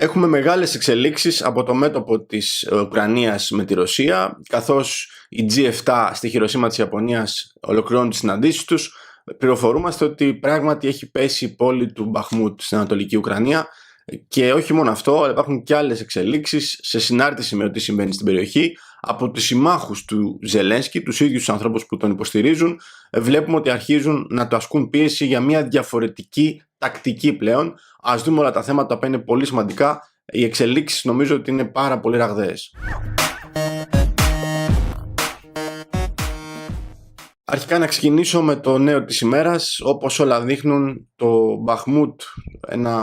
Έχουμε μεγάλες εξελίξεις από το μέτωπο της Ουκρανίας με τη Ρωσία, καθώς η G7 στη Χειροσίμα της Ιαπωνίας ολοκληρώνουν τις συναντήσεις τους. Πληροφορούμαστε ότι πράγματι έχει πέσει η πόλη του Μπαχμούτ στην Ανατολική Ουκρανία, και όχι μόνο αυτό, αλλά υπάρχουν και άλλες εξελίξεις σε συνάρτηση με ό,τι συμβαίνει στην περιοχή από τους συμμάχους του Ζελένσκι, τους ίδιους τους ανθρώπους που τον υποστηρίζουν. Βλέπουμε ότι αρχίζουν να το ασκούν πίεση για μια διαφορετική τακτική πλέον. Ας δούμε όλα τα θέματα που είναι πολύ σημαντικά. Οι εξελίξεις νομίζω ότι είναι πάρα πολύ ραγδαίες. Αρχικά να ξεκινήσω με το νέο της ημέρας. Όπως όλα δείχνουν, το Μπαχμούτ,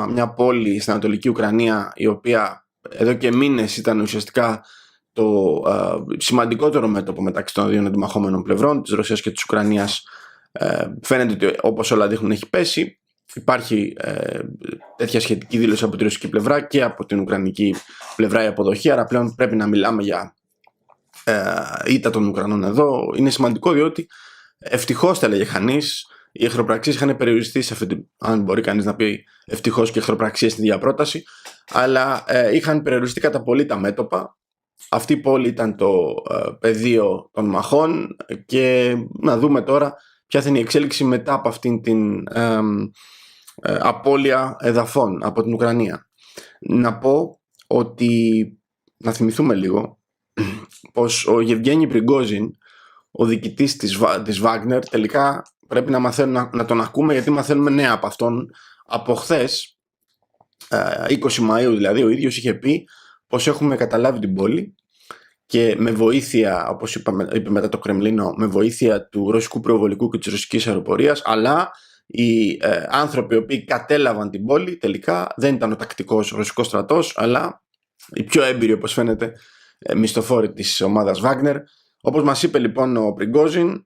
μια πόλη στην Ανατολική Ουκρανία, η οποία εδώ και μήνες ήταν ουσιαστικά το σημαντικότερο μέτωπο μεταξύ των δύο αντιμαχόμενων πλευρών, της Ρωσίας και της Ουκρανίας, φαίνεται ότι όπως όλα δείχνουν έχει πέσει. Υπάρχει τέτοια σχετική δήλωση από τη ρωσική πλευρά και από την ουκρανική πλευρά η αποδοχή, άρα πλέον πρέπει να μιλάμε για ήττα των Ουκρανών εδώ. Είναι σημαντικό διότι ευτυχώς, θα έλεγε κανείς, οι εχθροπραξίες είχαν περιοριστεί σε αυτή, αν μπορεί κανείς να πει ευτυχώς και εχθροπραξίες στη διαπρόταση, αλλά είχαν περιοριστεί κατά πολύ τα μέτωπα. Αυτή η πόλη ήταν το πεδίο των μαχών και να δούμε τώρα ποια θα είναι η εξέλιξη μετά από αυτήν την απώλεια εδαφών από την Ουκρανία. Να πω ότι, να θυμηθούμε λίγο, πως ο Γεβγένι Πριγκόζιν, ο διοικητής της Βάγνερ, τελικά πρέπει να τον ακούμε, γιατί μαθαίνουμε νέα από αυτόν. Από χθες, 20 Μαΐου δηλαδή, ο ίδιος είχε πει πως έχουμε καταλάβει την πόλη και με βοήθεια, όπως είπε μετά το Κρεμλίνο, με βοήθεια του ρωσικού πυροβολικού και της ρωσικής αεροπορίας, αλλά οι άνθρωποι οι οποίοι κατέλαβαν την πόλη τελικά δεν ήταν ο τακτικός ρωσικός στρατός, αλλά οι πιο έμπειροι, όπως φαίνεται, μισθοφόροι της ομάδας Βάγνερ. Όπως μας είπε λοιπόν ο Πριγκόζιν,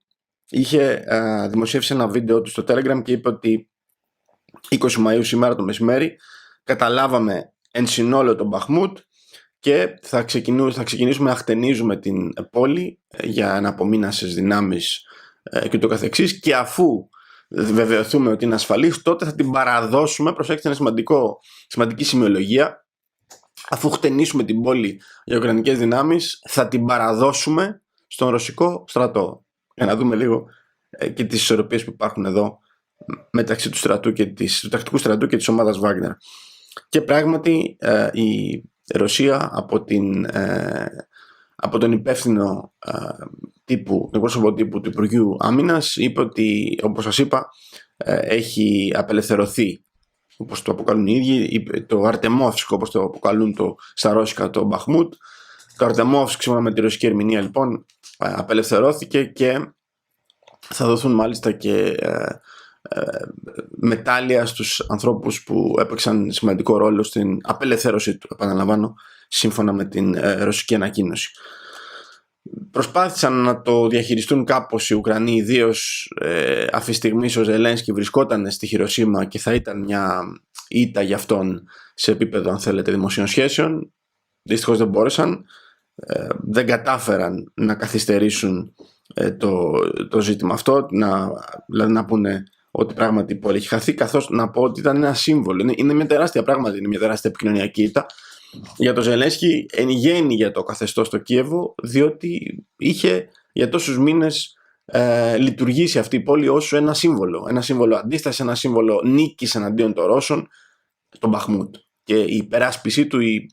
είχε δημοσιεύσει ένα βίντεο του στο Telegram και είπε ότι 20 Μαΐου σήμερα το μεσημέρι καταλάβαμε εν συνόλο τον Μπαχμούτ και θα ξεκινήσουμε να χτενίζουμε την πόλη για να απομείνασες δυνάμεις και το καθεξής, και αφού βεβαιωθούμε ότι είναι ασφαλής, τότε θα την παραδώσουμε. Προσέξτε, είναι σημαντική σημειολογία. Αφού χτενίσουμε την πόλη για ουκρανικές δυνάμεις, θα την παραδώσουμε στον ρωσικό στρατό. Για να δούμε λίγο και τις ισορροπίες που υπάρχουν εδώ μεταξύ του τακτικού στρατού και της ομάδας Βάγνερ. Και πράγματι η Ρωσία από τον υπεύθυνο τον πρόσωπο τύπου του Υπουργείου Άμυνας είπε ότι, όπως σας είπα, έχει απελευθερωθεί, όπως το αποκαλούν οι ίδιοι, το Αρτεμόφσκ, όπως το αποκαλούν στα ρώσικα, το Μπαχμούτ. Το Αρτεμόφσκ, σύμφωνα με τη ρωσική ερμηνεία, λοιπόν, απελευθερώθηκε και θα δοθούν μάλιστα και μετάλλια στους ανθρώπους που έπαιξαν σημαντικό ρόλο στην απελευθέρωση του, επαναλαμβάνω, σύμφωνα με την ρωσική ανακοίνωση. Προσπάθησαν να το διαχειριστούν κάπως οι Ουκρανοί, ιδίως αυτή τη στιγμή ο Ζελένσκι βρισκόταν στη Χειροσίμα και θα ήταν μια ήττα για αυτόν σε επίπεδο, αν θέλετε, δημοσίων σχέσεων. Δυστυχώς δεν μπόρεσαν, δεν κατάφεραν να καθυστερήσουν το ζήτημα αυτό, δηλαδή να πούνε ότι πράγματι η πόλη έχει χαθεί, καθώς να πω ότι ήταν ένα σύμβολο. Είναι μια τεράστια πράγματι, είναι μια τεράστια επικοινωνιακή ήττα για τον Ζελένσκι, εν γέννη για το καθεστώς στο Κίεβο, διότι είχε για τόσους μήνες λειτουργήσει αυτή η πόλη ως ένα σύμβολο αντίσταση, ένα σύμβολο νίκης εναντίον των Ρώσων, τον Μπαχμούτ. Και η υπεράσπιση του, η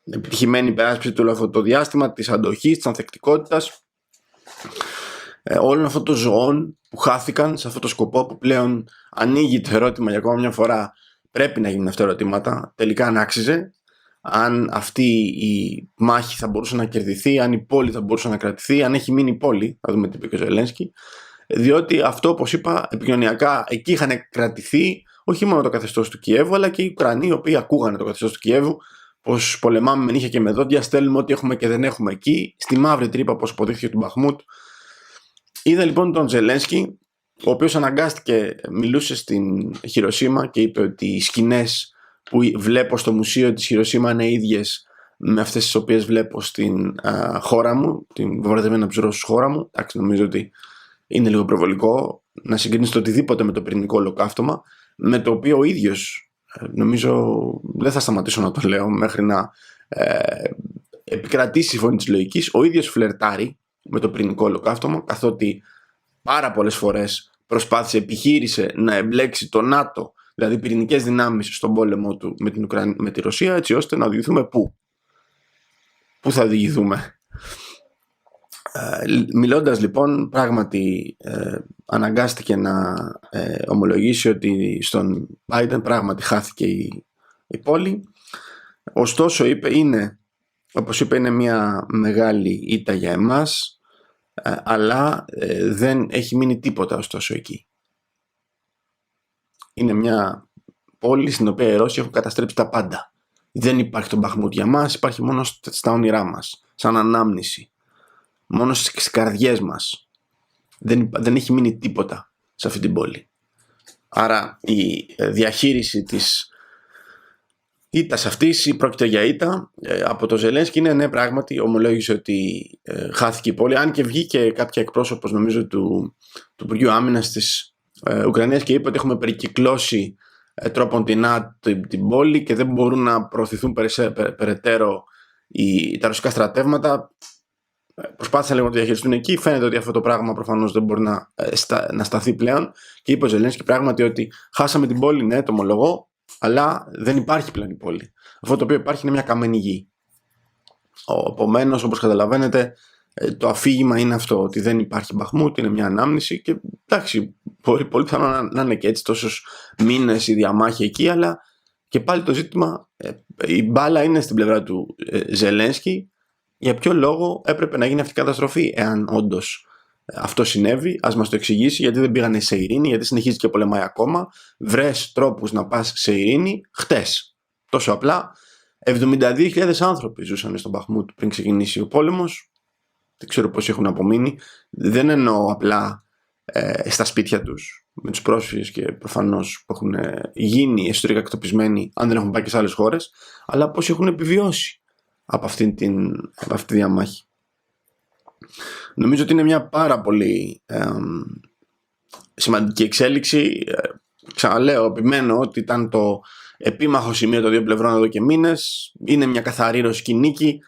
επιτυχημένη υπεράσπιση του όλο αυτό το διάστημα, της αντοχής, της ανθεκτικότητας, όλων αυτών των ζωών που χάθηκαν σε αυτό το σκοπό, που πλέον ανοίγει το ερώτημα για ακόμα μια φορά, πρέπει να γίνουν αυτά τα ερωτήματα, τελικά αν άξιζε, αν αυτή η μάχη θα μπορούσε να κερδιθεί, αν η πόλη θα μπορούσε να κρατηθεί, αν έχει μείνει η πόλη, θα δούμε τι είπε και ο Ζελένσκι, διότι αυτό, όπως είπα, επικοινωνιακά εκεί είχαν κρατηθεί όχι μόνο το καθεστώς του Κιέβου, αλλά και οι Ουκρανοί, οι οποίοι ακούγανε το καθεστώς του Κιέβου, πως πολεμάμε με νύχια και με δόντια, στέλνουμε ό,τι έχουμε και δεν έχουμε εκεί, στη μαύρη τρύπα, όπως αποδείχθηκε του Μπαχμούτ. Είδα λοιπόν τον Ζελένσκι, ο οποίος αναγκάστηκε, μιλούσε στην Χειροσίμα και είπε ότι οι σκηνές που βλέπω στο μουσείο της Χειροσίμα είναι ίδιες με αυτές τις οποίες βλέπω στην χώρα μου, την βομβαρδεμένη από τους Ρώσους χώρα μου. Εντάξει, νομίζω ότι είναι λίγο προβολικό να συγκρίνεις το οτιδήποτε με το πυρηνικό ολοκαύτωμα, με το οποίο ο ίδιος νομίζω δεν θα σταματήσω να το λέω μέχρι να επικρατήσει η φωνή της λογικής. Ο ίδιος φλερτάρει με το πυρηνικό ολοκαύτωμα, καθότι πάρα πολλές φορές επιχείρησε να εμπλέξει το ΝΑΤΟ, δηλαδή πυρηνικές δυνάμεις, στον πόλεμο του με τη Ρωσία, έτσι ώστε να οδηγηθούμε πού θα οδηγηθούμε. Μιλώντας λοιπόν, πράγματι αναγκάστηκε να ομολογήσει ότι στον Biden πράγματι χάθηκε η πόλη. Ωστόσο όπως είπε, είναι μια μεγάλη ήττα για εμάς, αλλά δεν έχει μείνει τίποτα ωστόσο εκεί. Είναι μια πόλη στην οποία οι Ρώσοι έχουν καταστρέψει τα πάντα. Δεν υπάρχει το Μπαχμούτ για μας, υπάρχει μόνο στα όνειρά μας, σαν ανάμνηση. Μόνο στις καρδιές μας. Δεν έχει μείνει τίποτα σε αυτή την πόλη. Άρα η διαχείριση της ήττας αυτής, πρόκειται για ήττα από το Ζελένσκι, είναι ναι, πράγματι ομολόγησε ότι χάθηκε η πόλη, αν και βγήκε κάποια εκπρόσωπος, νομίζω, του Υπουργείου Άμυνας της Ουκρανίας και είπε ότι έχουμε περικυκλώσει τρόπον την πόλη και δεν μπορούν να προωθηθούν περαιτέρω τα ρωσικά στρατεύματα. Προσπάθησαν λίγο να το διαχειριστούν εκεί. Φαίνεται ότι αυτό το πράγμα προφανώς δεν μπορεί να σταθεί πλέον. Και είπε ο Ζελένσκι πράγματι ότι χάσαμε την πόλη, ναι, το ομολογώ, αλλά δεν υπάρχει πλέον η πόλη. Αυτό το οποίο υπάρχει είναι μια καμένη γη. Επομένως, όπως καταλαβαίνετε, το αφήγημα είναι αυτό, ότι δεν υπάρχει Μπαχμούτ, είναι μια ανάμνηση και εντάξει, μπορεί πολύ πιθανό να είναι και έτσι τόσους μήνες η διαμάχη εκεί, αλλά και πάλι το ζήτημα, η μπάλα είναι στην πλευρά του Ζελένσκι. Για ποιο λόγο έπρεπε να γίνει αυτή η καταστροφή, εάν όντως αυτό συνέβη? Ας μας το εξηγήσει, γιατί δεν πήγανε σε ειρήνη, γιατί συνεχίζει και πολεμάει ακόμα. Βρες τρόπους να πας σε ειρήνη χτες. Τόσο απλά. 72.000 άνθρωποι ζούσαν στον Μπαχμούτ πριν ξεκινήσει ο πόλεμος. Δεν ξέρω πόσοι έχουν απομείνει. Δεν εννοώ απλά στα σπίτια τους, με τους πρόσφυγες και προφανώς που έχουν γίνει εσωτερικά εκτοπισμένοι, αν δεν έχουν πάει και σε άλλες χώρες, αλλά πόσοι έχουν επιβιώσει από αυτή τη διαμάχη. Νομίζω ότι είναι μια πάρα πολύ σημαντική εξέλιξη. Ξαναλέω, επιμένω ότι ήταν το επίμαχο σημείο των δύο πλευρών εδώ και μήνες. Είναι μια καθαρή ρωσική νίκη.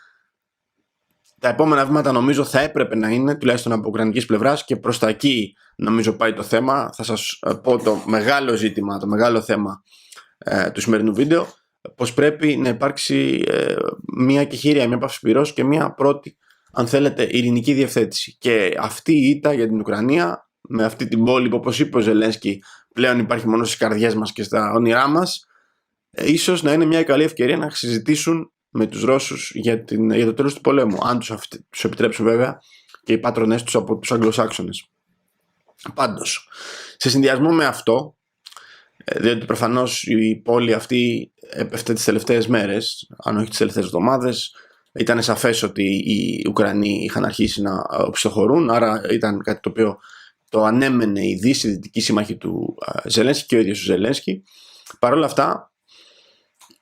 Τα επόμενα βήματα νομίζω θα έπρεπε να είναι, τουλάχιστον από ουκρανικής πλευράς, και προς τα εκεί νομίζω πάει το θέμα. Θα σας πω το μεγάλο ζήτημα, το μεγάλο θέμα του σημερινού βίντεο, πως πρέπει να υπάρξει μια κεχήρια, μια παύση πυρός και μια πρώτη, αν θέλετε, ειρηνική διευθέτηση. Και αυτή η ήττα για την Ουκρανία, με αυτή την πόλη που, όπως είπε ο Ζελένσκι, πλέον υπάρχει μόνο στις καρδιές μας και στα όνειρά μας, ίσως να είναι μια καλή ευκαιρία να συζητήσουν με τους Ρώσους για το τέλος του πολέμου, αν τους επιτρέψουν βέβαια και οι πάτρονές τους από τους Αγγλοσάξονες. Πάντως, σε συνδυασμό με αυτό, διότι προφανώς η πόλη αυτή έπεφτε τις τελευταίες μέρες, αν όχι τις τελευταίες εβδομάδες, ήταν σαφές ότι οι Ουκρανοί είχαν αρχίσει να οπισθοχωρούν, άρα ήταν κάτι το οποίο το ανέμενε η Δύση, η δυτική σύμμαχη του Ζελένσκι και ο ίδιος ο Ζελένσκι. Παρ' όλα αυτά,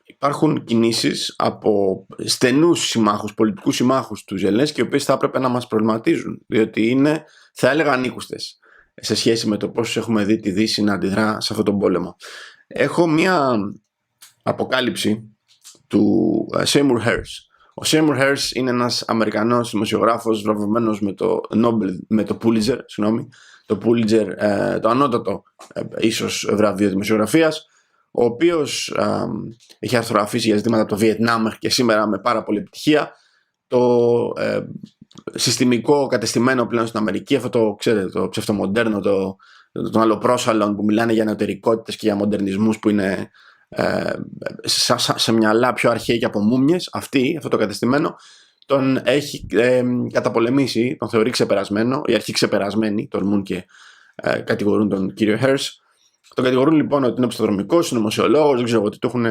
υπάρχουν κινήσεις από στενούς συμμάχους, πολιτικούς συμμάχους του Ζελένσκι, οι οποίες θα έπρεπε να μας προβληματίζουν, διότι είναι, θα έλεγα, ανήκουστες σε σχέση με το πώς έχουμε δει τη Δύση να αντιδρά σε αυτόν τον πόλεμο. Έχω μία αποκάλυψη του Seymour Hersh. Ο Seymour Hersh είναι ένας Αμερικανός δημοσιογράφος βραβευμένος με το Pulitzer, το ανώτατο ίσως βραβείο δημοσιογραφίας, ο οποίος έχει αρθρογραφήσει για ζητήματα από το Βιετνάμ και σήμερα με πάρα πολλή επιτυχία. Το συστημικό κατεστημένο πλέον στην Αμερική, αυτό το, ξέρετε, το ψευτομοντέρνο, των αλλοπρόσαλων που μιλάνε για νεωτερικότητες και για μοντερνισμούς που είναι σε μυαλά πιο αρχαίοι και από μούμιες. Αυτό το κατεστημένο τον έχει καταπολεμήσει, τον θεωρεί ξεπερασμένο, οι αρχαίοι ξεπερασμένοι τολμούν και κατηγορούν τον κύριο Hersh. Τον κατηγορούν λοιπόν ότι είναι οπισθοδρομικός, είναι νομοσιολόγος, δεν ξέρω ότι του έχουν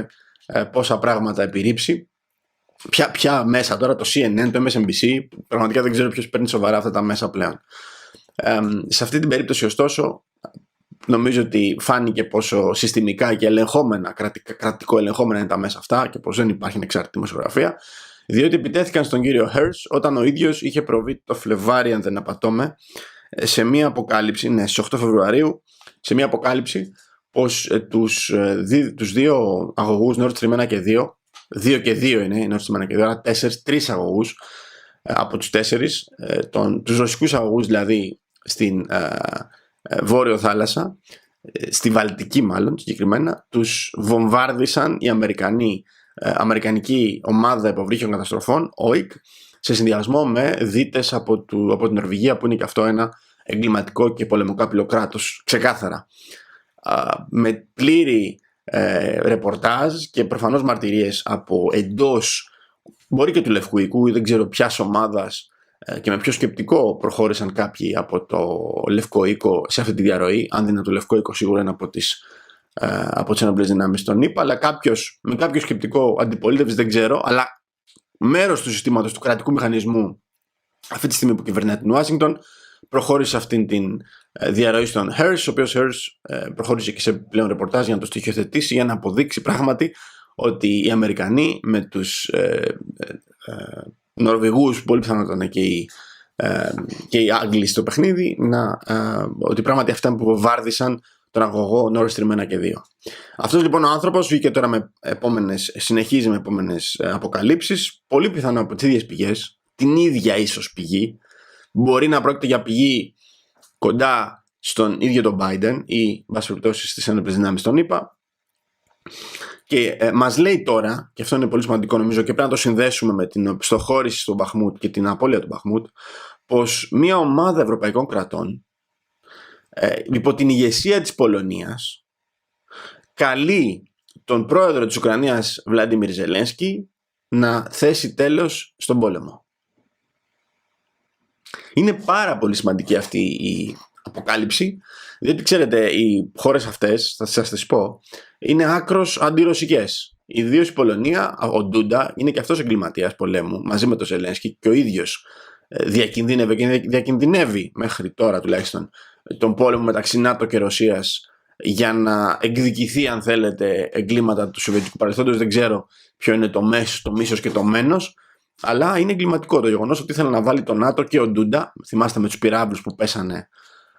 πόσα πράγματα επιρρήψει. Ποια μέσα τώρα, το CNN, το MSNBC, πραγματικά δεν ξέρω ποιος παίρνει σοβαρά αυτά τα μέσα πλέον. Σε αυτή την περίπτωση, ωστόσο, νομίζω ότι φάνηκε πόσο συστημικά και ελεγχόμενα, κρατικό ελεγχόμενα είναι τα μέσα αυτά και πως δεν υπάρχει ανεξάρτητη δημοσιογραφία, διότι επιτέθηκαν στον κύριο Hersh όταν ο ίδιος είχε προβεί το Φλεβάρι, αν δεν απατώμε, σε μία αποκάλυψη, στις 8 Φεβρουαρίου, σε μία αποκάλυψη πως τους δύο αγωγούς Nord Stream 1 και 2 και 2 είναι η Nord Stream 1 και 2, άρα 3 αγωγούς από τους 4, τους ρωσικούς αγωγούς δηλαδή στην Βόρειο Θάλασσα, στη Βαλτική μάλλον συγκεκριμένα, τους βομβάρδισαν η αμερικανική ομάδα υποβρύχιων καταστροφών, OIC, σε συνδυασμό με δίτες από την Νορβηγία, που είναι και αυτό ένα εγκληματικό και πολεμοκάπηλο κράτος, ξεκάθαρα. Με πλήρη ρεπορτάζ και προφανώς μαρτυρίες από εντός, μπορεί και του Λευκού Οίκου, δεν ξέρω ποιας ομάδας και με ποιο σκεπτικό προχώρησαν κάποιοι από το Λευκό Οίκο σε αυτή τη διαρροή. Αν δεν είναι το Λευκό Οίκο, σίγουρα είναι από τις ενόπλες δυνάμεις των ΗΠΑ, αλλά με κάποιο σκεπτικό αντιπολίτευση δεν ξέρω, αλλά μέρος του συστήματος του κρατικού μηχανισμού αυτή τη στιγμή που κυβερνάει την Ουάσιγκτον προχώρησε αυτήν την διαρροή στον Hersh, ο οποίος Hersh προχώρησε και σε πλέον ρεπορτάζ για να το στοιχειοθετήσει, για να αποδείξει πράγματι ότι οι Αμερικανοί με τους Νορβηγούς, πολύ πιθανότατα ήταν και οι Άγγλοι στο παιχνίδι, ότι πράγματι αυτά που βομβάρδισαν τον αγωγό Nord Stream 1 και 2. Αυτός λοιπόν ο άνθρωπος βγήκε τώρα συνεχίζει με επόμενες αποκαλύψεις, πολύ πιθανό από τις ίδιες πηγές, την ίδια ίσως πηγή, μπορεί να πρόκειται για πηγή κοντά στον ίδιο τον Biden ή βάση περιπτώσει στις ένοπλες δυνάμεις των ΗΠΑ, και μας λέει τώρα, και αυτό είναι πολύ σημαντικό νομίζω και πρέπει να το συνδέσουμε με την οπισθοχώρηση στον Μπαχμούτ και την απώλεια του Μπαχμούτ, πως μια ομάδα ευρωπαϊκών κρατών υπό την ηγεσία της Πολωνίας καλεί τον πρόεδρο της Ουκρανίας Βλάντιμιρ Ζελένσκι να θέσει τέλος στον πόλεμο. Είναι πάρα πολύ σημαντική αυτή η αποκάλυψη, διότι ξέρετε οι χώρες αυτές, θα σας τις πω, είναι άκρως αντιρωσικές. Ιδίως η Πολωνία, ο Ντούντα είναι και αυτός εγκληματίας πολέμου μαζί με τον Ζελένσκι και ο ίδιος διακινδύνευε και διακινδυνεύει μέχρι τώρα τουλάχιστον τον πόλεμο μεταξύ ΝΑΤΟ και Ρωσίας για να εκδικηθεί, αν θέλετε, εγκλήματα του Σοβιετικού παρελθόντος. Δεν ξέρω ποιο είναι το μίσος και το μένος, αλλά είναι εγκληματικό το γεγονός ότι ήθελε να βάλει το ΝΑΤΟ και ο Ντούντα, θυμάστε με τους πυράβλους που πέσανε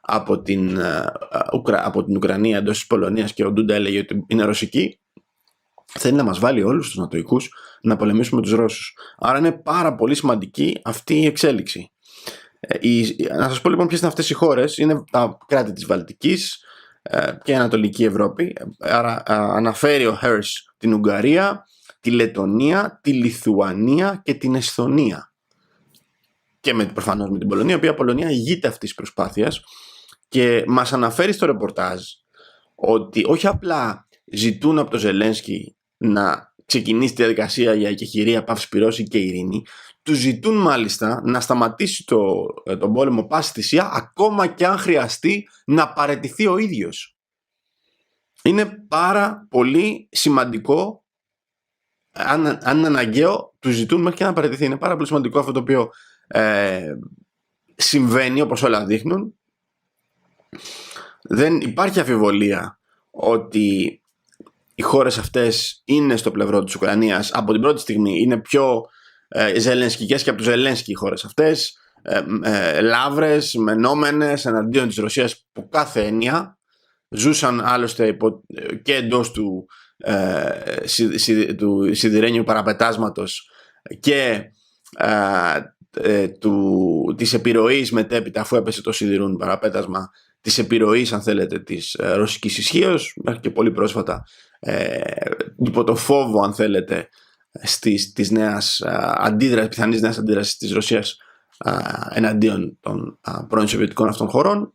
από την Ουκρανία εντός της Πολωνίας και ο Ντούντα έλεγε ότι είναι ρωσική, θέλει να μας βάλει όλους τους νατοικούς να πολεμήσουμε τους Ρώσους. Άρα είναι πάρα πολύ σημαντική αυτή η εξέλιξη. Να σας πω λοιπόν ποιες είναι αυτές οι χώρες. Είναι τα κράτη της Βαλτικής και η Ανατολική Ευρώπη. Άρα αναφέρει ο Hersh την Ουγγαρία, τη Λετονία, τη Λιθουανία και την Εσθονία. Και προφανώς με την Πολωνία, η οποία Πολωνία ηγείται αυτής της προσπάθειας, και μας αναφέρει στο ρεπορτάζ ότι όχι απλά ζητούν από τον Ζελένσκι να ξεκινήσει τη διαδικασία για εκεχηρία, πάυση πυρός και ειρήνη, του ζητούν μάλιστα να σταματήσει τον πόλεμο πάση θυσία, ακόμα και αν χρειαστεί να παραιτηθεί ο ίδιος. Είναι πάρα πολύ σημαντικό, αν είναι αναγκαίο, του ζητούν μέχρι και να παραιτηθεί. Είναι πάρα πολύ σημαντικό αυτό το οποίο συμβαίνει, όπως όλα δείχνουν. Δεν υπάρχει αμφιβολία ότι οι χώρες αυτές είναι στο πλευρό της Ουκρανίας από την πρώτη στιγμή. Είναι πιο ζελενσκικές και από τους Ζελένσκι οι χώρες αυτές, λαύρες, μενόμενες εναντίον της Ρωσίας από κάθε έννοια. Ζούσαν άλλωστε και εντός του σιδηρένιου παραπετάσματος και της επιρροής μετέπειτα, αφού έπεσε το σιδηρούν παραπέτασμα, της επιρροής, αν θέλετε, της ρωσικής ισχύως, μέχρι και πολύ πρόσφατα υπό το φόβο, αν θέλετε, της νέας πιθανής νέας αντίδρασης της Ρωσίας εναντίον των πρώην Σοβιετικών αυτών χωρών.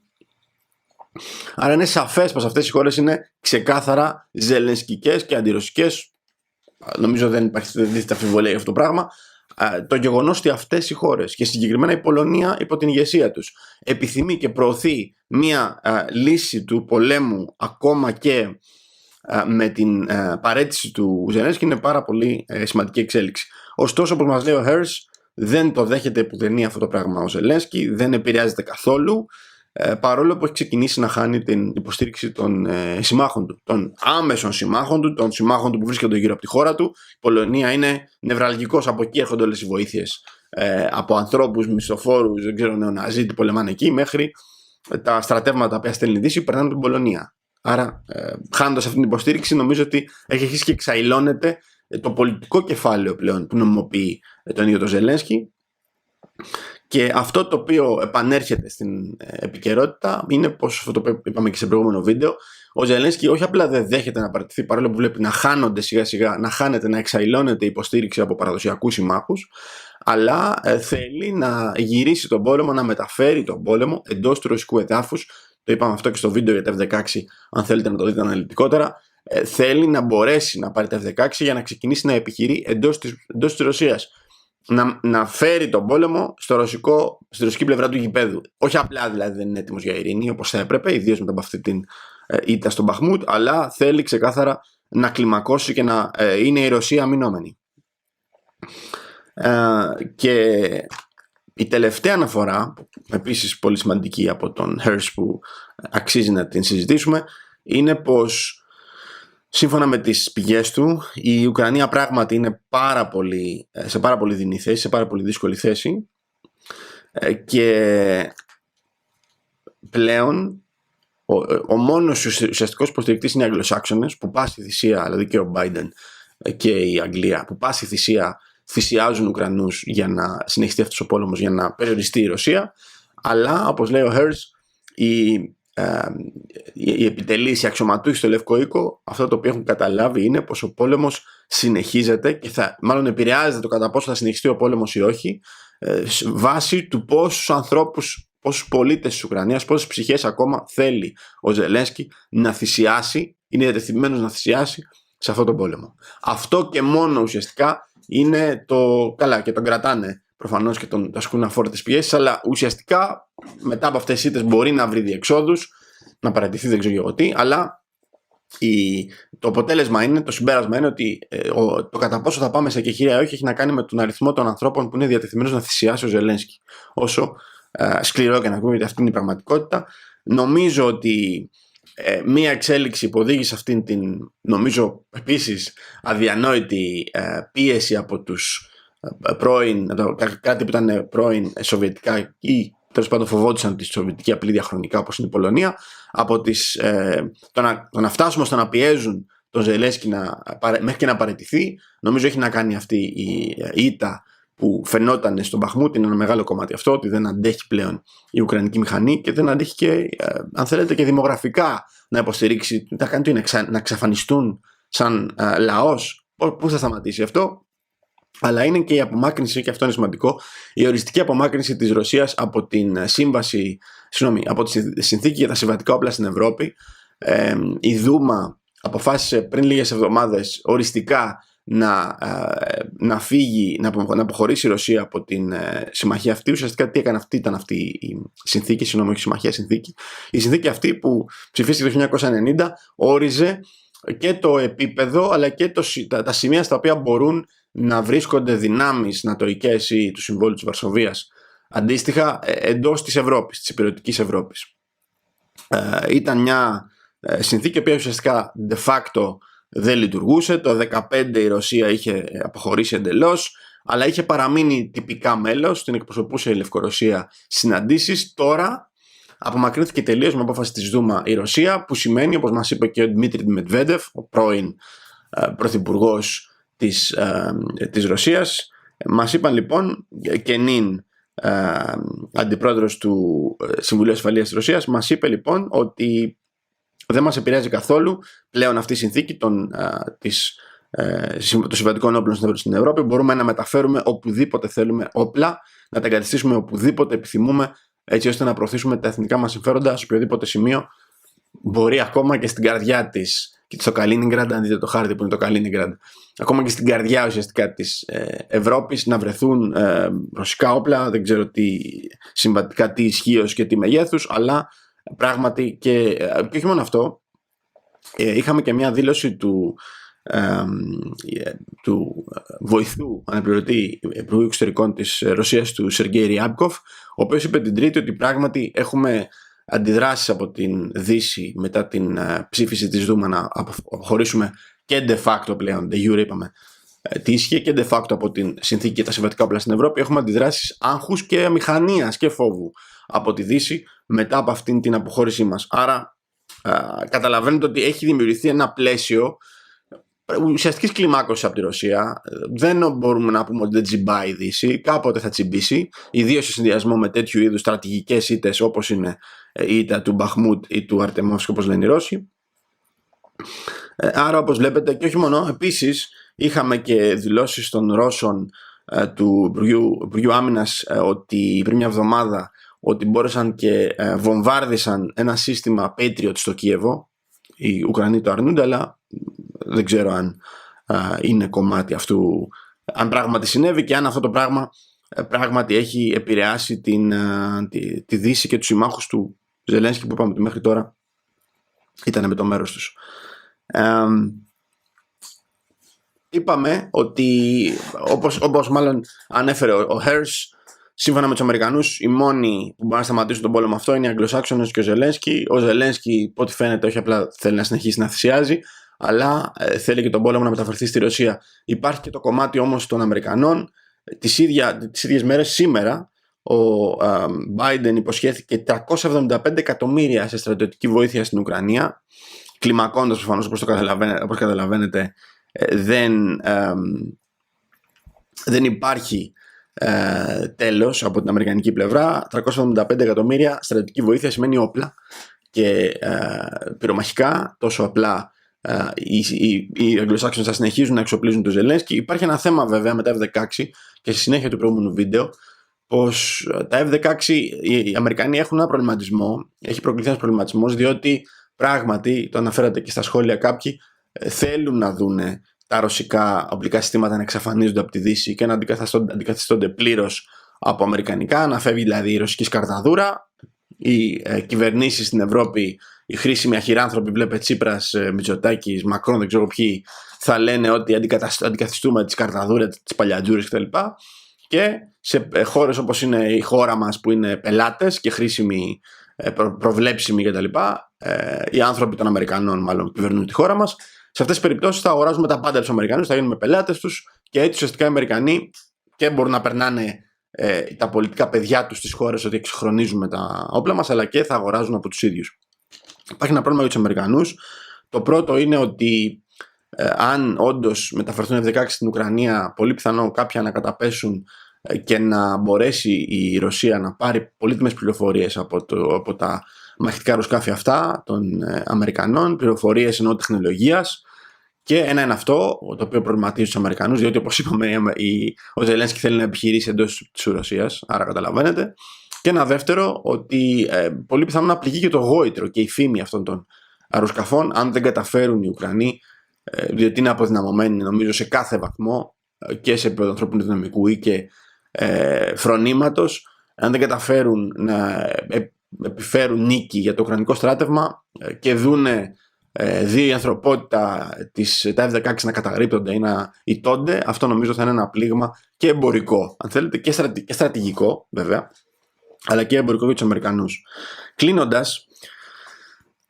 Άρα είναι σαφές πως αυτές οι χώρες είναι ξεκάθαρα ζελενσκικές και αντιρωσικές. Νομίζω δεν υπάρχει αμφιβολία για αυτό το πράγμα. Το γεγονός ότι αυτές οι χώρες, και συγκεκριμένα η Πολωνία υπό την ηγεσία τους, επιθυμεί και προωθεί μια λύση του πολέμου ακόμα και με την παραίτηση του Ζελένσκι, είναι πάρα πολύ σημαντική εξέλιξη. Ωστόσο, όπως μας λέει ο Hersh, δεν το δέχεται πουδενή αυτό το πράγμα ο Ζελένσκι, δεν επηρεάζεται καθόλου, παρόλο που έχει ξεκινήσει να χάνει την υποστήριξη των συμμάχων του, των άμεσων συμμάχων του, των συμμάχων του που βρίσκονται γύρω από τη χώρα του. Η Πολωνία είναι νευραλγικός, από εκεί έρχονται όλες οι βοήθειες, από ανθρώπους, μισθοφόρους, δεν ξέρω, νεοναζί, τι πολεμάνε εκεί, μέχρι τα στρατεύματα που στέλνει η Δύση περνάνε την Πολωνία. Άρα, χάνοντας αυτή την υποστήριξη, νομίζω ότι έχει αρχίσει και εξαϊλώνεται το πολιτικό κεφάλαιο πλέον που νομιμοποιεί τον ίδιο τον Ζελένσκι. Και αυτό το οποίο επανέρχεται στην επικαιρότητα είναι πως, αυτό το είπαμε και σε προηγούμενο βίντεο, ο Ζελένσκι όχι απλά δεν δέχεται να παραιτηθεί, παρόλο που βλέπει να χάνονται σιγά σιγά, να χάνεται, να εξαϊλώνεται η υποστήριξη από παραδοσιακούς συμμάχους, αλλά θέλει να γυρίσει τον πόλεμο, να μεταφέρει τον πόλεμο εντός του ρωσικού εδάφους. Το είπαμε αυτό και στο βίντεο για τα F-16, αν θέλετε να το δείτε αναλυτικότερα. Θέλει να μπορέσει να πάρει τα F-16 για να ξεκινήσει να επιχειρεί εντός της Ρωσίας. Να φέρει τον πόλεμο στη ρωσική πλευρά του γηπέδου. Όχι απλά δηλαδή δεν είναι έτοιμος για ειρήνη όπως θα έπρεπε, ιδίως μετά από αυτή την ήττα στον Μπαχμούτ, αλλά θέλει ξεκάθαρα να κλιμακώσει και να είναι η Ρωσία αμυνόμενη. Και η τελευταία αναφορά, επίσης πολύ σημαντική από τον Hersh, που αξίζει να την συζητήσουμε, είναι πως σύμφωνα με τις πηγές του, η Ουκρανία πράγματι είναι σε πάρα πολύ δεινή θέση, σε πάρα πολύ δύσκολη θέση, και πλέον ο μόνος ουσιαστικός υποστηρικτής είναι οι Αγγλοσάξονες, που πάση θυσία, δηλαδή και ο Biden και η Αγγλία, που πάση θυσία θυσιάζουν Ουκρανούς για να συνεχιστεί αυτός ο πόλεμος, για να περιοριστεί η Ρωσία. Αλλά, όπως λέει ο Hersh, οι επιτελείς, οι αξιωματούχοι στο Λευκό Οίκο, αυτό το οποίο έχουν καταλάβει είναι πως ο πόλεμος συνεχίζεται και μάλλον επηρεάζεται το κατά πόσο θα συνεχιστεί ο πόλεμος ή όχι, βάσει του πόσους ανθρώπους, πόσους πολίτες της Ουκρανίας, πόσες ψυχές ακόμα θέλει ο Ζελένσκι να θυσιάσει, είναι διατεθειμένος να θυσιάσει σε αυτόν τον πόλεμο. Αυτό και μόνο ουσιαστικά είναι το καλά, και τον κρατάνε προφανώς και τον ασκούν αφόρητες πιέσεις, αλλά ουσιαστικά μετά από αυτές τις ήττες μπορεί να βρει διεξόδους, να παρατηθεί, δεν ξέρω εγώ τι, αλλά το αποτέλεσμα είναι, το συμπέρασμα είναι ότι το κατά πόσο θα πάμε σε εκεχηρία όχι έχει να κάνει με τον αριθμό των ανθρώπων που είναι διατεθειμένος να θυσιάσει ο Ζελένσκι. Όσο σκληρό και να ακούμε, γιατί αυτή είναι η πραγματικότητα, νομίζω ότι μία εξέλιξη που οδήγησε σε αυτήν την, νομίζω επίσης αδιανόητη πίεση από τους κάτι που ήταν πρώην σοβιετικά ή τέλος πάντων φοβόντουσαν τη σοβιετική απλή διαχρονικά, όπως είναι η Πολωνία, από το να φτάσουμε στο να πιέζουν τον Ζελένσκι μέχρι και να παραιτηθεί, νομίζω έχει να κάνει αυτή η ήττα που φαινόταν στον Μπαχμούτ. Είναι ένα μεγάλο κομμάτι αυτό, ότι δεν αντέχει πλέον η ουκρανική μηχανή και δεν αντέχει και, αν θέλετε, και δημογραφικά να υποστηρίξει, να κάνει να εξαφανιστούν σαν λαός. Πού θα σταματήσει αυτό? Αλλά είναι και η απομάκρυνση, και αυτό είναι σημαντικό, η οριστική απομάκρυνση της Ρωσίας από από τη συνθήκη για τα συμβατικά όπλα στην Ευρώπη. Η Δούμα αποφάσισε πριν λίγες εβδομάδες οριστικά να φύγει, να αποχωρήσει η Ρωσία από την συμμαχία αυτή. Ουσιαστικά τι έκανε ήταν αυτή η συνθήκη, όχι συμμαχία, συνθήκη. Η συνθήκη αυτή που ψηφίστηκε το 1990 όριζε και το επίπεδο αλλά και τα σημεία στα οποία μπορούν να βρίσκονται δυνάμεις νατοικές ή του Συμβόλου της Βαρσοβίας αντίστοιχα εντός της Ευρώπης, της υπηρετικής Ευρώπης. Ήταν μια συνθήκη που ουσιαστικά de facto δεν λειτουργούσε. Το 2015 η Ρωσία είχε αποχωρήσει εντελώς, αλλά είχε παραμείνει τυπικά μέλος, την εκπροσωπούσε η Λευκορωσία συναντήσεις. Τώρα απομακρύνθηκε τελείως με απόφαση της Δούμα η Ρωσία, που σημαίνει, όπως μας είπε και ο Δημήτρη Μετβέντεφ, ο πρώην πρωθυπουργός της Ρωσίας, μας είπαν λοιπόν, και νυν αντιπρόεδρος του Συμβουλίου Ασφαλείας της Ρωσίας, μας είπε λοιπόν ότι δεν μας επηρεάζει καθόλου πλέον αυτή η συνθήκη των συμβατικών όπλων στην Ευρώπη. Μπορούμε να μεταφέρουμε οπουδήποτε θέλουμε όπλα, να τα εγκαταστήσουμε οπουδήποτε επιθυμούμε, έτσι ώστε να προωθήσουμε τα εθνικά μας συμφέροντα σε οποιοδήποτε σημείο, μπορεί ακόμα και στην καρδιά της, και στο Καλίνιγκραντ, αν δείτε το χάρτη που είναι το Καλίνιγκραντ, ακόμα και στην καρδιά ουσιαστικά της Ευρώπης να βρεθούν ρωσικά όπλα, δεν ξέρω τι συμβατικά, τι ισχύος και τι μεγέθους, αλλά πράγματι και όχι μόνο αυτό, είχαμε και μια δήλωση του βοηθού αναπληρωτή υπουργού εξωτερικών της Ρωσίας, του Σεργέη Ριάμπκοφ, ο οποίος είπε την Τρίτη ότι πράγματι έχουμε αντιδράσεις από την Δύση μετά την ψήφιση της Δούμα να αποχωρήσουμε και de facto πλέον, de jure είπαμε τι ίσχυε, και de facto από την συνθήκη για τα συμβατικά όπλα στην Ευρώπη. Έχουμε αντιδράσεις άγχους και αμηχανίας και φόβου από τη Δύση μετά από αυτήν την αποχώρησή μας. Άρα καταλαβαίνετε ότι έχει δημιουργηθεί ένα πλαίσιο ουσιαστικής κλιμάκωσης από τη Ρωσία. Δεν μπορούμε να πούμε ότι δεν τσιμπάει η Δύση, κάποτε θα τσιμπήσει, ιδίως σε συνδυασμό με τέτοιου είδους στρατηγικές ήττες όπως είναι η ήττα του Μπαχμούτ ή του Αρτεμόφσκ, όπως λένε οι Ρώσοι. Άρα, όπως βλέπετε, και όχι μόνο, επίσης είχαμε και δηλώσεις των Ρώσων του Υπουργείου Άμυνας ότι πριν μια εβδομάδα ότι μπόρεσαν και βομβάρδισαν ένα σύστημα Patriot στο Κίεβο. Οι Ουκρανοί το αρνούνται, αλλά δεν ξέρω αν είναι κομμάτι αυτού, αν πράγματι συνέβη και αν αυτό το πράγμα πράγματι έχει επηρεάσει τη Δύση και τους συμμάχους του Ζελένσκι, που είπαμε ότι μέχρι τώρα ήταν με το μέρος τους. Είπαμε ότι όπως μάλλον ανέφερε ο Hersh, σύμφωνα με τους Αμερικανούς, οι μόνοι που μπορούν να σταματήσουν τον πόλεμο αυτό είναι οι Αγγλοσάξονες και ο Ζελένσκι. Ο Ζελένσκι, από ό,τι φαίνεται, όχι απλά θέλει να συνεχίσει να θυσιάζει, αλλά θέλει και τον πόλεμο να μεταφερθεί στη Ρωσία. Υπάρχει και το κομμάτι όμως των Αμερικανών. Τις ίδιες μέρες, σήμερα, ο Biden υποσχέθηκε 375 εκατομμύρια σε στρατιωτική βοήθεια στην Ουκρανία, κλιμακώντας προφανώς, όπως καταλαβαίνετε, δεν υπάρχει τέλος από την αμερικανική πλευρά. 375 εκατομμύρια στρατιωτική βοήθεια σημαίνει όπλα και πυρομαχικά. Τόσο απλά οι Αγγλοσάξονες θα συνεχίζουν να εξοπλίζουν το Ζελένσκι. Υπάρχει ένα θέμα βέβαια με τα F-16 και στη συνέχεια του προηγούμενου βίντεο, πως τα F-16 οι Αμερικανοί έχουν ένα προβληματισμό, έχει προκληθεί ένας προβληματισμός, διότι πράγματι, το αναφέρατε και στα σχόλια κάποιοι, θέλουν να δούνε τα ρωσικά οπλικά συστήματα να εξαφανίζονται από τη Δύση και να αντικαθιστώνται πλήρως από αμερικανικά, να φεύγει δηλαδή η ρωσική σκαρδαδούρα. Οι κυβερνήσεις στην Ευρώπη, οι χρήσιμοι αχυράνθρωποι, βλέπε Τσίπρας, Μητσοτάκης, Μακρόν, δεν ξέρω ποιοι, θα λένε ότι αντικαθιστούμε τις σκαρδαδούρες, τις παλιατζούρες κτλ. Και σε χώρες όπως είναι η χώρα μας, που είναι πελάτες και χρήσιμοι, προβλέψιμοι κτλ., οι άνθρωποι των Αμερικανών μάλλον κυβερνούν τη χώρα μας. Σε αυτές τις περιπτώσεις θα αγοράζουμε τα πάντα τους Αμερικανούς, θα γίνουμε πελάτες τους και έτσι ουσιαστικά οι Αμερικανοί και μπορούν να περνάνε τα πολιτικά παιδιά τους στις χώρες ότι εξυγχρονίζουμε τα όπλα μας, αλλά και θα αγοράζουν από τους ίδιους. Υπάρχει ένα πρόβλημα για τους Αμερικανούς. Το πρώτο είναι ότι αν όντως μεταφερθούν F-16 στην Ουκρανία, πολύ πιθανό κάποια να καταπέσουν και να μπορέσει η Ρωσία να πάρει πολύτιμες πληροφορίες από τα μαχητικά αεροσκάφη αυτά των Αμερικανών, πληροφορίες ενώ τεχνολογίας. Και ένα είναι αυτό, το οποίο προβληματίζει τους Αμερικανούς, διότι όπως είπαμε, ο Ζελένσκι θέλει να επιχειρήσει εντός της Ρωσίας, άρα καταλαβαίνετε. Και ένα δεύτερο, ότι πολύ πιθανό να πληγεί και το γόητρο και η φήμη αυτών των αεροσκαφών, αν δεν καταφέρουν οι Ουκρανοί, διότι είναι αποδυναμωμένοι νομίζω σε κάθε βαθμό και σε επίπεδο ανθρώπινου δυναμικού ή και φρονήματος, αν δεν καταφέρουν να επιφέρουν νίκη για το ουκρανικό στράτευμα και δούνε δει η ανθρωπότητα τα F-16 να καταρρίπτονται ή να ηττώνται, αυτό νομίζω θα είναι ένα πλήγμα και εμπορικό, αν θέλετε, και στρατηγικό βέβαια, αλλά και εμπορικό για τους Αμερικανούς. Κλείνοντας,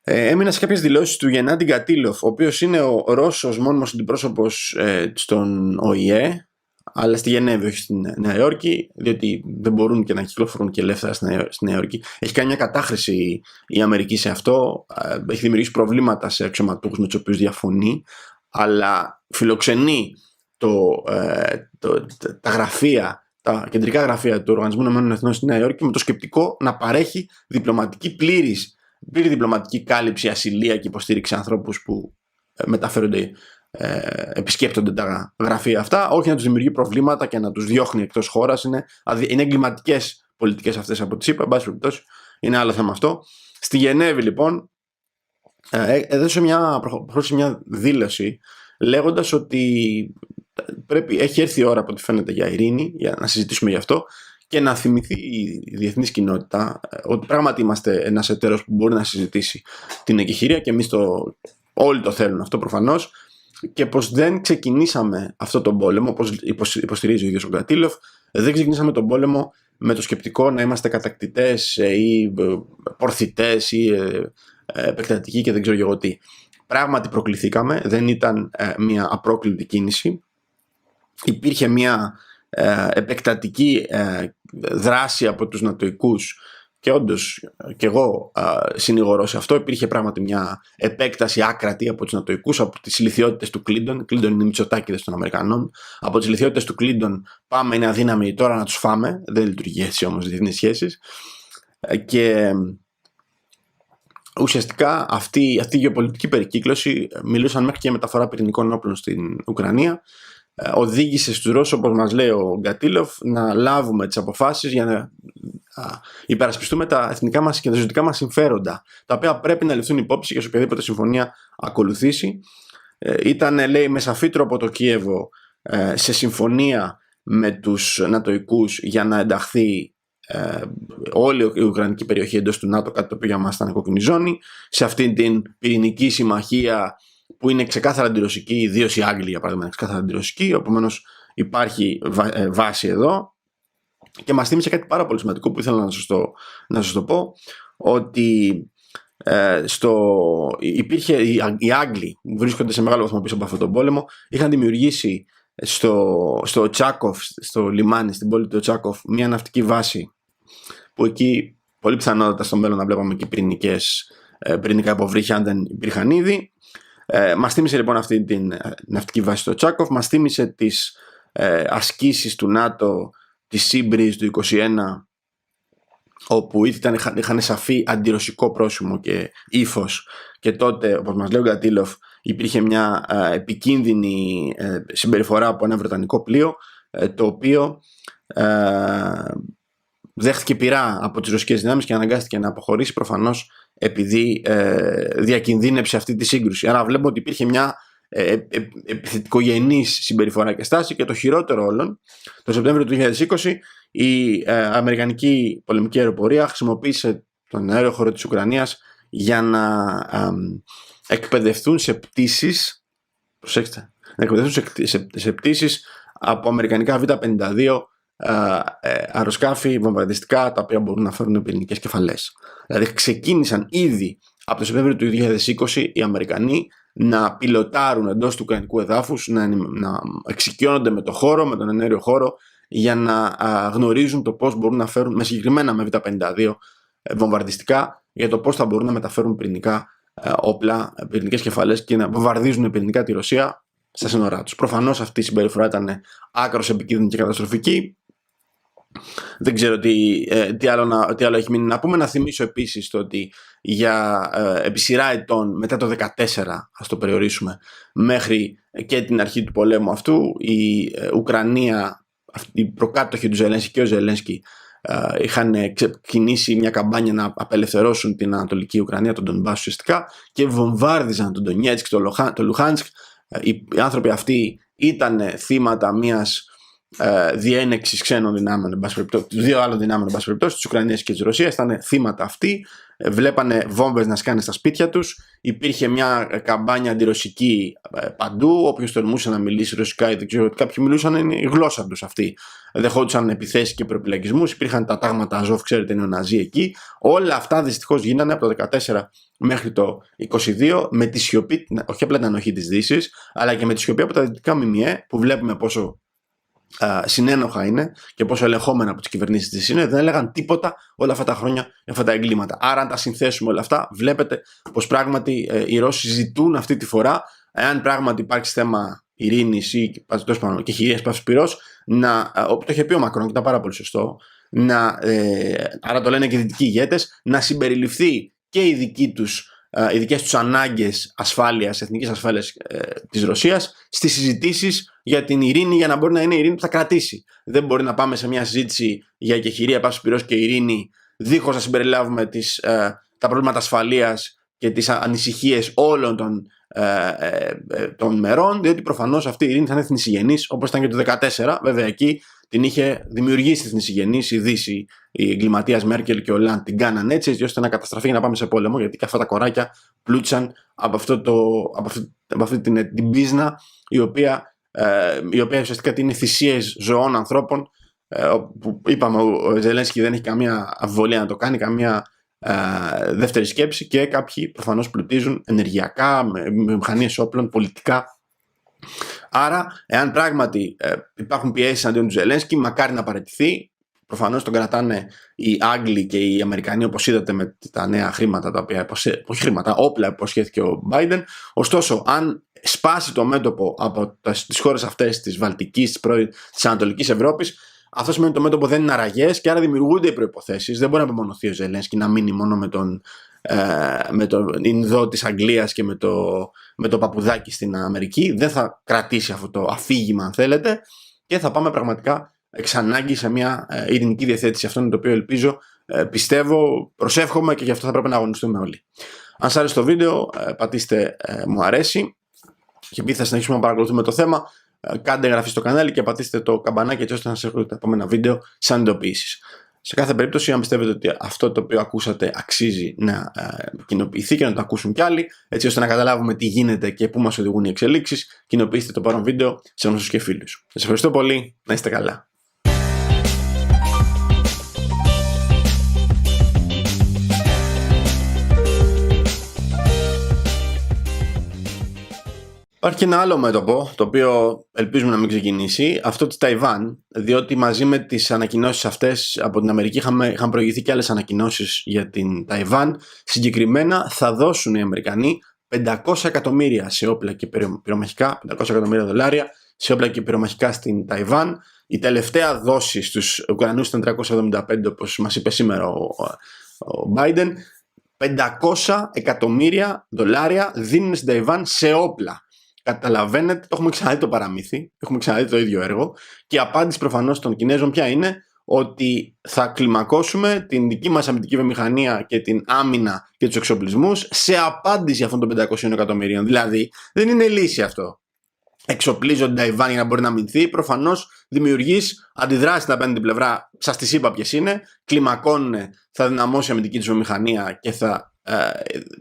έμεινα σε κάποιες δηλώσεις του Γεννάντι Γκατήλοφ, ο οποίος είναι ο Ρώσος μόνιμος αντιπρόσωπος στον ΟΗΕ, αλλά στη Γενέβη, όχι στη Νέα Υόρκη, διότι δεν μπορούν και να κυκλοφορούν και ελεύθερα στη Νέα Υόρκη. Έχει κάνει μια κατάχρηση η Αμερική σε αυτό, έχει δημιουργήσει προβλήματα σε αξιωματούχους με τους οποίους διαφωνεί, αλλά φιλοξενεί τα γραφεία, τα κεντρικά γραφεία του Οργανισμού Ηνωμένων Εθνών στη Νέα Υόρκη με το σκεπτικό να παρέχει πλήρη διπλωματική κάλυψη, ασυλία και υποστήριξη ανθρώπους που μεταφέρονται, επισκέπτονται τα γραφεία αυτά, όχι να τους δημιουργεί προβλήματα και να τους διώχνει εκτός χώρας. Είναι εγκληματικές πολιτικές αυτές από τις ΗΠΑ, εν πάση περιπτώσει, είναι άλλο θέμα αυτό. Στη Γενέβη λοιπόν έδωσε μια δήλωση λέγοντας ότι έχει έρθει η ώρα, από ό,τι φαίνεται, για ειρήνη, για να συζητήσουμε γι' αυτό και να θυμηθεί η διεθνής κοινότητα ότι πράγματι είμαστε ένας εταίρος που μπορεί να συζητήσει την εκεχηρία και εμείς όλοι το θέλουν αυτό προφανώς, και πως δεν ξεκινήσαμε αυτό τον πόλεμο, όπως υποστηρίζει ο ίδιος ο Γκατήλοφ, δεν ξεκινήσαμε τον πόλεμο με το σκεπτικό να είμαστε κατακτητές ή πορθητές ή επεκτατικοί και δεν ξέρω εγώ τι. Πράγματι προκληθήκαμε, δεν ήταν μια απρόκλητη κίνηση. Υπήρχε μια επεκτατική δράση από τους νατοικούς και όντως και εγώ συνηγορώ σε αυτό. Υπήρχε πράγματι μια επέκταση άκρατη από τους νατοικούς, από τις ηλιθιότητες του Κλίντον. Κλίντον είναι οι Μητσοτάκηδες των Αμερικανών. Από τις ηλιθιότητες του Κλίντον πάμε, είναι αδύναμοι, τώρα να τους φάμε. Δεν λειτουργεί έτσι όμως διεθνείς σχέσεις. Και ουσιαστικά αυτή η γεωπολιτική περικύκλωση, μιλούσαν μέχρι και μεταφορά πυρηνικών όπλων στην Ουκρανία, οδήγησε στους Ρώσους, όπως μας λέει ο Γκατήλοφ, να λάβουμε τις αποφάσεις για να υπερασπιστούμε τα εθνικά μας και τα ζωτικά μας συμφέροντα, τα οποία πρέπει να ληφθούν υπόψη και σε οποιαδήποτε συμφωνία ακολουθήσει. Ήταν, λέει, με σαφή τρόπο το Κίεβο σε συμφωνία με τους νατοικούς για να ενταχθεί όλη η Ουκρανική περιοχή εντός του ΝΑΤΟ, κάτι το οποίο για μας ήταν κόκκινη ζώνη, σε αυτήν την πυρηνική συμμαχία που είναι ξεκάθαρα αντιρωσική, ιδίως η Άγγλοι για παράδειγμα είναι ξεκάθαρα αντιρωσική, επομένως υπάρχει βάση εδώ. Και μας θύμισε κάτι πάρα πολύ σημαντικό που ήθελα να σας το πω, ότι οι Άγγλοι που βρίσκονται σε μεγάλο βαθμό πίσω από αυτόν τον πόλεμο είχαν δημιουργήσει στο Τσάκοφ, στο λιμάνι, στην πόλη του Τσάκοφ, μια ναυτική βάση που εκεί πολύ πιθανότατα στο μέλλον να βλέπαμε και πυρηνικά υποβρύχια αν δεν υπήρχαν ήδη. Μας θύμισε λοιπόν αυτή την ναυτική βάση στο Τσάκοφ, μας θύμισε τις ασκήσεις του ΝΑΤΟ, τη Sea Breeze του 2021, όπου είχαν σαφή αντιρωσικό πρόσημο και ύφος, και τότε, όπως μας λέει ο Γκατήλοφ, υπήρχε μια επικίνδυνη συμπεριφορά από ένα βρετανικό πλοίο, το οποίο δέχτηκε πειρά από τις ρωσικές δυνάμεις και αναγκάστηκε να αποχωρήσει, προφανώς επειδή διακινδύνεψε αυτή τη σύγκρουση. Άρα βλέπουμε ότι υπήρχε μια επιθετικογενής συμπεριφορά και στάση, και το χειρότερο όλων, το Σεπτέμβριο του 2020 η Αμερικανική πολεμική αεροπορία χρησιμοποίησε τον αέριο χώρο της Ουκρανίας για να εκπαιδευτούν σε πτήσεις, προσέξτε, να εκπαιδευτούν σε πτήσεις από αμερικανικά Β-52 αεροσκάφη βομβαρδιστικά, τα οποία μπορούν να φέρουν πυρηνικές κεφαλές. Δηλαδή ξεκίνησαν ήδη από το Σεπτέμβριο του 2020 οι Αμερικανοί να πιλοτάρουν εντός του ουκρανικού εδάφους, να εξοικειώνονται με το χώρο, με τον εναέριο χώρο, για να γνωρίζουν το πώς μπορούν να φέρουν, με συγκεκριμένα με Β-52 βομβαρδιστικά, για το πώς θα μπορούν να μεταφέρουν πυρηνικά όπλα, πυρηνικές κεφαλές, και να βομβαρδίζουν πυρηνικά τη Ρωσία στα σύνορά τους. Προφανώς αυτή η συμπεριφορά ήταν άκρως επικίνδυνη και καταστροφική. Δεν ξέρω τι άλλο έχει μείνει να πούμε. Να θυμίσω επίσης το ότι για επί σειρά ετών μετά το 2014, ας το περιορίσουμε, μέχρι και την αρχή του πολέμου αυτού, η Ουκρανία, οι προκάτοχοι του Ζελένσκι και ο Ζελένσκι είχαν ξεκινήσει μια καμπάνια να απελευθερώσουν την Ανατολική Ουκρανία, τον Ντονμπάς ουσιαστικά, και βομβάρδιζαν τον Ντονιέτσκ, το Λουχάνσκ. Οι άνθρωποι αυτοί ήταν θύματα μιας διένεξης ξένων δυνάμεων, δύο άλλων δυνάμεων, εν πάση περιπτώσει, της Ουκρανίας και της Ρωσίας. Ήταν θύματα αυτοί. Βλέπανε βόμβες να σκάνε στα σπίτια τους. Υπήρχε μια καμπάνια αντιρωσική παντού. Όποιος τολμούσε να μιλήσει ρωσικά, ή δεν ξέρω, κάποιοι μιλούσαν η γλώσσα τους αυτή. Δεχόντουσαν επιθέσεις και προπυλακισμούς. Υπήρχαν τα τάγματα Αζόφ, ξέρετε, νεοναζί εκεί. Όλα αυτά δυστυχώς γίνανε από το 2014 μέχρι το 2022 με τη σιωπή, όχι απλά την ανοχή της Δύσης, αλλά και με τη σιωπή από τα δυτικά ΜΜΕ, που βλέπουμε πόσο συνένοχα είναι και πόσο ελεγχόμενα από τις κυβερνήσεις της είναι. Δεν έλεγαν τίποτα όλα αυτά τα χρόνια για αυτά τα εγκλήματα. Άρα, αν τα συνθέσουμε όλα αυτά, βλέπετε πως πράγματι οι Ρώσοι ζητούν αυτή τη φορά, εάν πράγματι υπάρξει θέμα ειρήνης ή και χειρίας παύσης πυρός, όπως το είχε πει ο Μακρόν και ήταν πάρα πολύ σωστό, άρα το λένε και οι δυτικοί ηγέτες, να συμπεριληφθεί και οι δικές τους ανάγκες ασφάλειας, εθνικής ασφάλειας της Ρωσίας στις συζητήσεις για την ειρήνη, για να μπορεί να είναι η ειρήνη που θα κρατήσει. Δεν μπορεί να πάμε σε μια συζήτηση για εκεχηρία παύσης πυρός και ειρήνη δίχως να συμπεριλάβουμε τα προβλήματα ασφαλείας και τις ανησυχίες όλων των μερών, διότι προφανώς αυτή η ειρήνη θα είναι θνησιγενής, όπως ήταν και το 2014. Βέβαια εκεί την είχε δημιουργήσει θνησιγενής η Δύση, οι εγκληματίας Μέρκελ και ο Λαντ την κάνανε έτσι ώστε να καταστραφεί και να πάμε σε πόλεμο, γιατί και αυτά τα κοράκια πλούτσαν από αυτή την πίσνα, η οποία ουσιαστικά είναι θυσίες ζωών ανθρώπων, που είπαμε ο Ζελένσκι δεν έχει καμία αμφιβολία να το κάνει, καμία δεύτερη σκέψη, και κάποιοι προφανώς πλουτίζουν ενεργειακά, με μηχανίες όπλων, πολιτικά. Άρα, εάν πράγματι υπάρχουν πιέσεις αντίον του Ζελένσκι, μακάρι να παραιτηθεί. προφανώς τον κρατάνε οι Άγγλοι και οι Αμερικανοί, όπως είδατε με τα νέα χρήματα, τα οποία, όχι χρήματα, όπλα υποσχέθηκε ο Biden. Ωστόσο, αν σπάσει το μέτωπο από τις χώρες αυτές της Βαλτικής, της Ανατολικής Ευρώπης, αυτό σημαίνει ότι το μέτωπο δεν είναι αραγές και άρα δημιουργούνται οι προϋποθέσεις. Δεν μπορεί να απομονωθεί ο Ζελένσκι να μείνει μόνο με τον Ινδό της Αγγλίας και με το παπουδάκι στην Αμερική. Δεν θα κρατήσει αυτό το αφήγημα, αν θέλετε, και θα πάμε πραγματικά εξ ανάγκη σε μια ειρηνική διαθέτηση. Αυτό είναι το οποίο ελπίζω, πιστεύω, προσεύχομαι και γι' αυτό θα πρέπει να αγωνιστούμε όλοι. Αν σας άρεσε το βίντεο, πατήστε μου αρέσει, και επειδή θα συνεχίσουμε να παρακολουθούμε το θέμα, κάντε εγγραφή στο κανάλι και πατήστε το καμπανάκι έτσι ώστε να σας έρχονται τα επόμενα βίντεο σαν ειδοποιήσεις. Σε κάθε περίπτωση, αν πιστεύετε ότι αυτό το οποίο ακούσατε αξίζει να κοινοποιηθεί και να το ακούσουν κι άλλοι, έτσι ώστε να καταλάβουμε τι γίνεται και πού μας οδηγούν οι εξελίξεις, κοινοποιήστε το παρόν βίντεο σε γνωστούς και φίλους. Σας ευχαριστώ πολύ, να είστε καλά. Υπάρχει και ένα άλλο μέτωπο, το οποίο ελπίζουμε να μην ξεκινήσει, αυτό της Ταϊβάν, διότι μαζί με τις ανακοινώσεις αυτές από την Αμερική είχαν προηγηθεί και άλλες ανακοινώσεις για την Ταϊβάν. Συγκεκριμένα θα δώσουν οι Αμερικανοί 500 εκατομμύρια σε όπλα και πυρομαχικά, 500 εκατομμύρια δολάρια σε όπλα και πυρομαχικά στην Ταϊβάν. Η τελευταία δόση στους Ουκρανούς ήταν 375, όπως μας είπε σήμερα ο Biden. 500 εκατομμύρια δολάρια δίνουν στην Ταϊβάν σε όπλα. Καταλαβαίνετε, το έχουμε ξαναδεί το παραμύθι, έχουμε ξαναδεί το ίδιο έργο, και η απάντηση προφανώς των Κινέζων ποια είναι? Ότι θα κλιμακώσουμε την δική μας αμυντική βιομηχανία και την άμυνα και τους εξοπλισμούς σε απάντηση αυτών των 500 εκατομμυρίων. Δηλαδή δεν είναι λύση αυτό. Εξοπλίζω την Ταϊβάν για να μπορεί να αμυνθεί, προφανώς δημιουργείς αντιδράσεις στην απέναντι πλευρά. Σας τις είπα ποιες είναι. Κλιμακώνουν, θα δυναμώσει η αμυντική της βιομηχανία και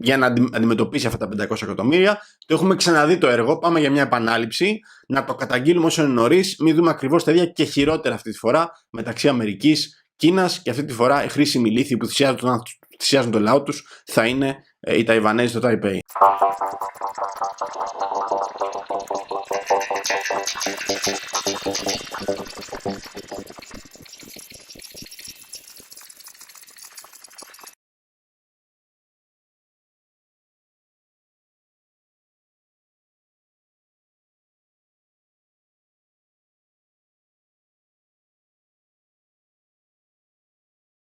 για να αντιμετωπίσει αυτά τα 500 εκατομμύρια. Το έχουμε ξαναδεί το έργο. Πάμε για μια επανάληψη. Να το καταγγείλουμε όσο είναι νωρίς. Μην δούμε ακριβώς τα ίδια και χειρότερα αυτή τη φορά μεταξύ Αμερικής, Κίνας, και αυτή τη φορά οι χρήσιμοι λύθοι που θυσιάζουν το λαό τους θα είναι οι Ταϊβανέζοι στο Ταϊπέι.